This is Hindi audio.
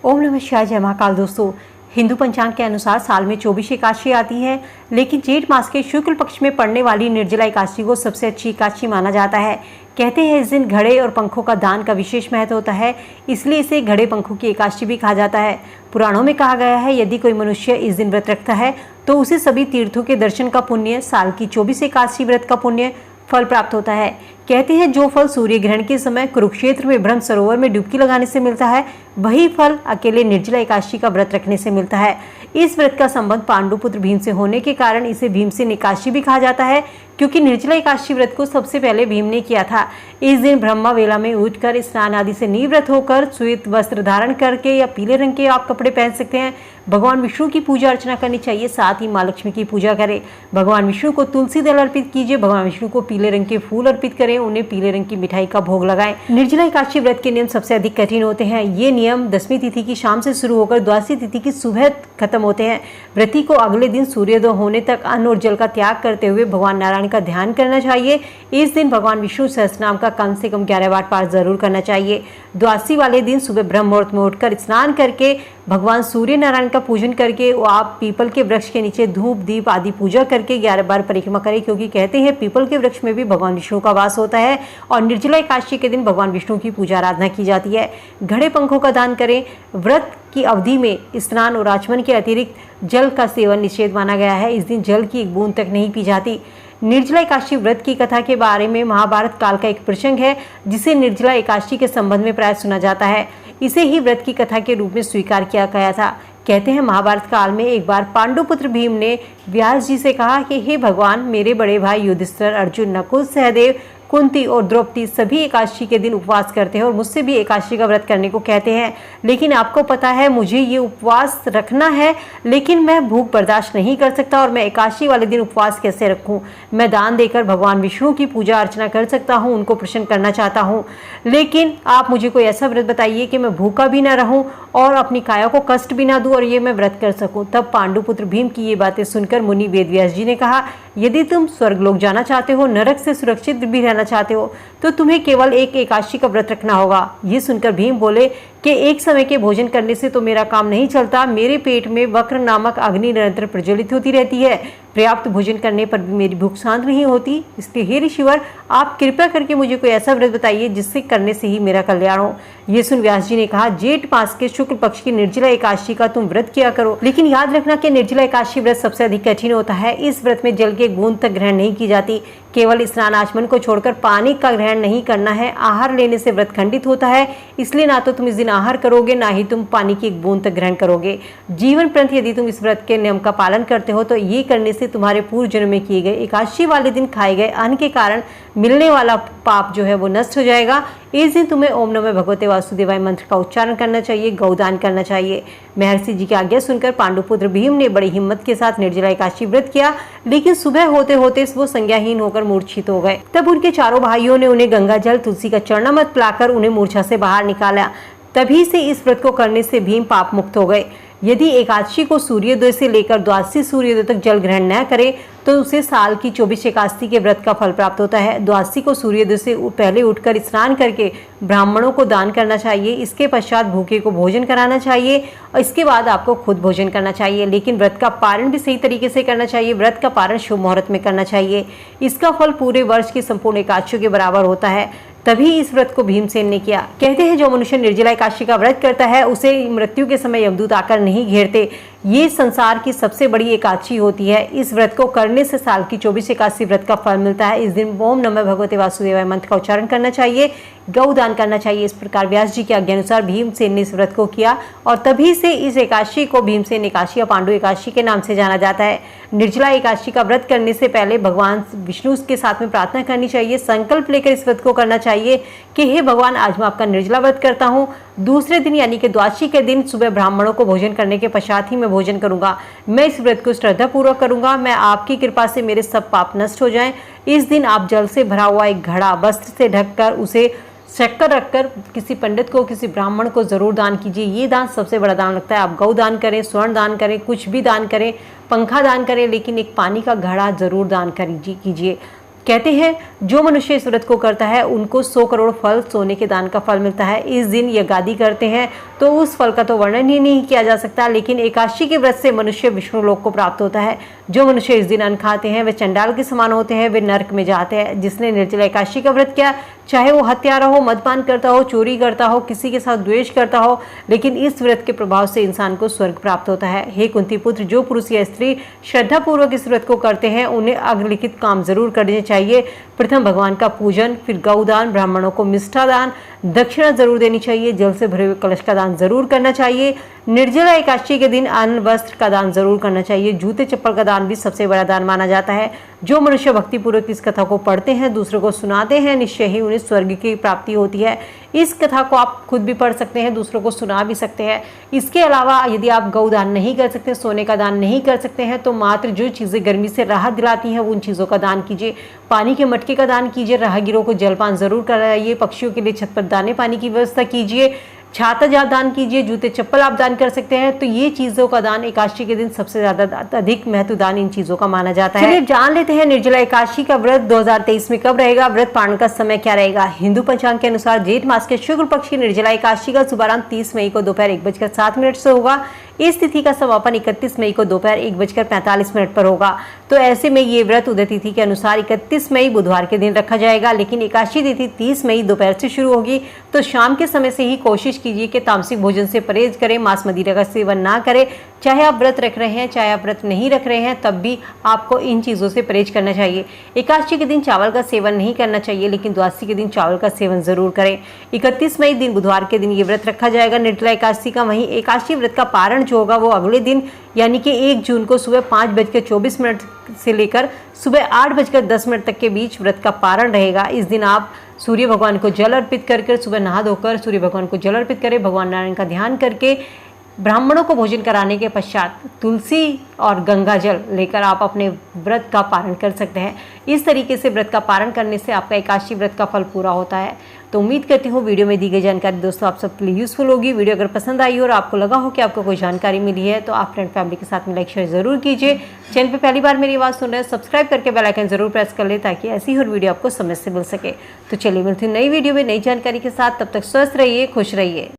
ओम नमः शिवाय। जय महाकाल। दोस्तों, हिंदू पंचांग के अनुसार साल में 24 एकादशी आती है, लेकिन जेठ मास के शुक्ल पक्ष में पड़ने वाली निर्जला एकादशी को सबसे अच्छी एकादशी माना जाता है। कहते हैं इस दिन घड़े और पंखों का दान का विशेष महत्व होता है, इसलिए इसे घड़े पंखों की एकादशी भी कहा जाता है। पुराणों में कहा गया है यदि कोई मनुष्य इस दिन व्रत रखता है तो उसे सभी तीर्थों के दर्शन का पुण्य, साल की 24 एकादशी व्रत का पुण्य फल प्राप्त होता है। कहते हैं जो फल सूर्य ग्रहण के समय कुरुक्षेत्र में ब्रह्म सरोवर में डुबकी लगाने से मिलता है, वही फल अकेले निर्जला एकादशी का व्रत रखने से मिलता है। इस व्रत का संबंध पांडुपुत्र भीम से होने के कारण इसे भीमसेन एकादशी भी कहा जाता है, क्योंकि निर्जला एकादशी व्रत को सबसे पहले भीम ने किया था। इस दिन ब्रह्मा वेला में उठकर स्नान आदि से निवृत्त होकर श्वेत वस्त्र धारण करके या पीले रंग के आप कपड़े पहन सकते हैं। भगवान विष्णु की पूजा अर्चना करनी चाहिए, साथ ही माँ लक्ष्मी की पूजा करें। भगवान विष्णु को तुलसी दल अर्पित कीजिए। भगवान विष्णु को पीले रंग के फूल अर्पित करें, उन्हें पीले रंग की मिठाई का भोग लगाएं। निर्जला एकादशी व्रत के नियम सबसे अधिक कठिन होते हैं। ये नियम 10वीं तिथि की शाम से शुरू होकर 12वीं तिथि की सुबह खत्म होते हैं। व्रती को अगले दिन सूर्योदय होने तक अन्न और जल का त्याग करते हुए भगवान नारायण का ध्यान करना चाहिए। इस दिन भगवान विष्णु सहस्रनाम का कम से कम 11 बार पाठ जरूर करना चाहिए। द्वादशी वाले दिन सुबह ब्रह्म मुहूर्त में उठकर स्नान करके भगवान सूर्य नारायण का पूजन करके आप पीपल के वृक्ष के नीचे धूप दीप आदि पूजा करके 11 बार परिक्रमा करें, क्योंकि कहते हैं पीपल के वृक्ष में भी भगवान विष्णु का वास होता है और निर्जला एकादशी के दिन भगवान विष्णु की पूजा आराधना की जाती है। घड़े पंखों का दान करें। व्रत की अवधि में स्नान और आचमन के अतिरिक्त जल का सेवन निषेध माना गया है। इस दिन जल की एक बूंद तक नहीं पी जाती। निर्जला एकादशी व्रत की कथा के बारे में महाभारत काल का एक प्रसंग है, जिसे निर्जला एकादशी के संबंध में प्राय सुना जाता है। इसे ही व्रत की कथा के रूप में स्वीकार किया गया था। कहते हैं महाभारत काल में एक बार पांडुपुत्र भीम ने व्यास जी से कहा कि हे भगवान, मेरे बड़े भाई युधिष्ठिर, अर्जुन, नकुल, सहदेव, कुंती और द्रौपदी सभी एकादशी के दिन उपवास करते हैं और मुझसे भी एकादशी का व्रत करने को कहते हैं, लेकिन आपको पता है मुझे ये उपवास रखना है, लेकिन मैं भूख बर्दाश्त नहीं कर सकता और मैं एकादशी वाले दिन उपवास कैसे रखूं? मैं दान देकर भगवान विष्णु की पूजा अर्चना कर सकता हूं, उनको प्रसन्न करना चाहता हूं, लेकिन आप मुझे कोई ऐसा व्रत बताइए कि मैं भूखा भी ना रहूं और अपनी काया को कष्ट भी ना दूं और ये मैं व्रत कर सकूं। तब पांडुपुत्र भीम की ये बातें सुनकर मुनि वेदव्यास जी ने कहा, यदि तुम स्वर्गलोक जाना चाहते हो, नरक से सुरक्षित भी रहना चाहते हो, तो तुम्हें केवल एक एकादशी का व्रत रखना होगा। ये सुनकर भीम बोले कि एक समय के भोजन करने से तो मेरा काम नहीं चलता, मेरे पेट में वक्र नामक अग्नि निरंतर प्रज्वलित होती रहती है, पर्याप्त भोजन करने पर भी मेरी भूख शांत नहीं होती। इसलिए हे ऋषिवर, आप कृपया करके मुझे कोई ऐसा व्रत बताइए जिससे करने से ही मेरा कल्याण हो। ये सुन व्यास जी ने कहा, जेठ मास के शुक्ल पक्ष की निर्जला एकादशी का तुम व्रत किया करो, लेकिन याद रखना कि निर्जला एकादशी व्रत सबसे अधिक कठिन होता है। इस व्रत में जल की एक बूंद तक ग्रहण नहीं की जाती। केवल स्नान आचमन को छोड़कर पानी का ग्रहण नहीं करना है। आहार लेने से व्रत खंडित होता है, इसलिए ना तो तुम इस दिन आहार करोगे, ना ही तुम पानी की एक बूंद तक ग्रहण करोगे। जीवन पर्यंत यदि तुम इस व्रत के नियम का पालन करते हो तो ये करने से तुम्हारे पूर्व जन्म में किए गए एकादशी वाले दिन खाए गए अन्न के कारण मिलने वाला पाप जो है वो नष्ट हो जाएगा। इस दिन तुम्हें ओम नमः भगवते वासुदेवाय मंत्र का उच्चारण करना चाहिए, गौदान करना चाहिए। महर्षि जी की आज्ञा सुनकर पांडुपुत्र भीम ने बड़ी हिम्मत के साथ निर्जला एकादशी व्रत किया, लेकिन सुबह होते होते वो संज्ञाहीन होकर मूर्छित हो गए। तब उनके चारों भाइयों ने उन्हें गंगा जल, तुलसी का चरणामृत पिलाकर उन्हें मूर्छा से बाहर निकाला। तभी से इस व्रत को करने से भीम पाप मुक्त हो गए। यदि एकादशी को सूर्योदय से लेकर द्वादशी सूर्योदय तक जल ग्रहण न करे तो उसे साल की 24 एकादशी के व्रत का फल प्राप्त होता है। द्वादशी को सूर्योदय से पहले उठकर स्नान करके ब्राह्मणों को दान करना चाहिए। इसके पश्चात भूखे को भोजन कराना चाहिए और इसके बाद आपको खुद भोजन करना चाहिए, लेकिन व्रत का पारण भी सही तरीके से करना चाहिए। व्रत का पारण शुभ मुहूर्त में करना चाहिए। इसका फल पूरे वर्ष की संपूर्ण एकादशियों के बराबर होता है। तभी इस व्रत को भीमसेन ने किया। कहते हैं जो मनुष्य निर्जला एकादशी का व्रत करता है उसे मृत्यु के समय यमदूत आकर नहीं घेरते। ये संसार की सबसे बड़ी एकादशी होती है। इस व्रत को करने से साल की 24 एकादशी व्रत का फल मिलता है। इस दिन ओम नमः भगवते वासुदेवाय मंत्र का उच्चारण करना चाहिए, गौदान करना चाहिए। इस प्रकार व्यास जी के आज्ञा अनुसार भीमसेन ने इस व्रत को किया और तभी से इस एकादशी को भीमसेन एकादशी या पांडु एकादशी के नाम से जाना जाता है। निर्जला एकादशी का व्रत करने से पहले भगवान विष्णु के साथ में प्रार्थना करनी चाहिए। संकल्प लेकर इस व्रत को करना चाहिए कि हे भगवान, आज मैं आपका निर्जला व्रत करता हूँ। दूसरे दिन यानी कि द्वादशी के दिन सुबह ब्राह्मणों को भोजन करने के पश्चात ही मैं भोजन करूंगा। मैं इस व्रत को श्रद्धापूर्वक करूंगा। मैं आपकी कृपा से मेरे सब पाप नष्ट हो जाएं। इस दिन आप जल से भरा हुआ एक घड़ा वस्त्र से ढककर उसे शक्कर रखकर किसी पंडित को, किसी ब्राह्मण को जरूर दान कीजिए। ये दान सबसे बड़ा दान लगता है। आप गौ दान करें, स्वर्ण दान करें, कुछ भी दान करें, पंखा दान करें, लेकिन एक पानी का घड़ा जरूर दान कीजिए। कहते हैं जो मनुष्य इस व्रत को करता है उनको 100 करोड़ फल सोने के दान का फल मिलता है। इस दिन यज्ञादि करते हैं तो उस फल का तो वर्णन ही नहीं किया जा सकता। लेकिन एकादशी के व्रत से मनुष्य विष्णु लोक को प्राप्त होता है। जो मनुष्य इस दिन अन्न खाते हैं वे चंडाल के समान होते हैं, वे नरक में जाते हैं। जिसने निर्जला एकादशी का व्रत किया, चाहे वो हत्यारा हो, मदपान करता हो, चोरी करता हो, किसी के साथ द्वेष करता हो, लेकिन इस व्रत के प्रभाव से इंसान को स्वर्ग प्राप्त होता है। हे कुंती पुत्र, जो पुरुष या स्त्री श्रद्धा पूर्वक इस व्रत को करते हैं उन्हें अग्रलिखित काम जरूर करने चाहिए। प्रथम भगवान का पूजन, फिर गौदान, ब्राह्मणों को मिष्ठा दान, दक्षिणा जरूर देनी चाहिए, जल से भरे हुए कलश का दान जरूर करना चाहिए। निर्जला एकादशी के दिन अन्न वस्त्र का दान जरूर करना चाहिए। जूते चप्पल का दान भी सबसे बड़ा दान माना जाता है। जो मनुष्य भक्तिपूर्वक इस कथा को पढ़ते हैं, दूसरों को सुनाते हैं, निश्चय ही उन्हें स्वर्ग की प्राप्ति होती है। इस कथा को आप खुद भी पढ़ सकते हैं, दूसरों को सुना भी सकते हैं। इसके अलावा यदि आप गौदान नहीं कर सकते, सोने का दान नहीं कर सकते हैं, तो मात्र जो चीज़ें गर्मी से राहत दिलाती हैं उन चीज़ों का दान कीजिए। पानी के मटके का दान कीजिए, राहगीरों को जलपान जरूर कराइए, पक्षियों के लिए छत पर दाने पानी की व्यवस्था कीजिए, छाता दान कीजिए, जूते चप्पल आप दान कर सकते हैं। तो ये चीजों का दान एकादशी के दिन सबसे ज्यादा अधिक महत्व दान इन चीजों का माना जाता है। चलिए जान लेते हैं निर्जला एकादशी का व्रत 2023 में कब रहेगा, व्रत पारण का समय क्या रहेगा। हिंदू पंचांग के अनुसार जेठ मास के शुक्ल पक्ष की निर्जला एकादशी का शुभारंभ 30 मई को दोपहर 1:07 से होगा। इस तिथि का समापन 31 मई को दोपहर 1:45 पर होगा। तो ऐसे में ये व्रत उदय तिथि के अनुसार 31 मई बुधवार के दिन रखा जाएगा, लेकिन एकादशी तिथि 30 मई दोपहर से शुरू होगी। तो शाम के समय से ही कोशिश कीजिए कि तामसिक भोजन से परहेज करें, मांस मदिरा का सेवन ना करें। चाहे आप व्रत रख रहे हैं, चाहे आप व्रत नहीं रख रहे हैं, तब भी आपको इन चीज़ों से परहेज करना चाहिए। एकादशी के दिन चावल का सेवन नहीं करना चाहिए, लेकिन द्वादशी के दिन चावल का सेवन जरूर करें। 31 मई दिन बुधवार के दिन ये व्रत रखा जाएगा निर्जला एकादशी का। वहीं एकादशी व्रत का पारण जो होगा वो अगले दिन यानी कि 1 जून को सुबह 5:24 से लेकर सुबह 8:10 तक के बीच व्रत का पारण रहेगा। इस दिन आप सूर्य भगवान को जल अर्पित कर सुबह नहा धोकर सूर्य भगवान को जल अर्पित करें, भगवान नारायण का ध्यान करके ब्राह्मणों को भोजन कराने के पश्चात तुलसी और गंगा जल लेकर आप अपने व्रत का पारण कर सकते हैं। इस तरीके से व्रत का पारण करने से आपका एकादशी व्रत का फल पूरा होता है। तो उम्मीद करती हूँ वीडियो में दी गई जानकारी दोस्तों आप सबके लिए यूजफुल होगी। वीडियो अगर पसंद आई और आपको लगा हो कि आपको कोई जानकारी मिली है तो आप फ्रेंड फैमिली के साथ में लाइक शेयर जरूर कीजिए। चैनल पे पहली बार मेरी आवाज़ सुन रहे हैं, सब्सक्राइब करके बेल आइकन जरूर प्रेस कर ले ताकि ऐसी और वीडियो आपको समय से मिल सके। तो चलिए मिलती हूँ नई वीडियो में नई जानकारी के साथ, तब तक स्वस्थ रहिए, खुश रहिए।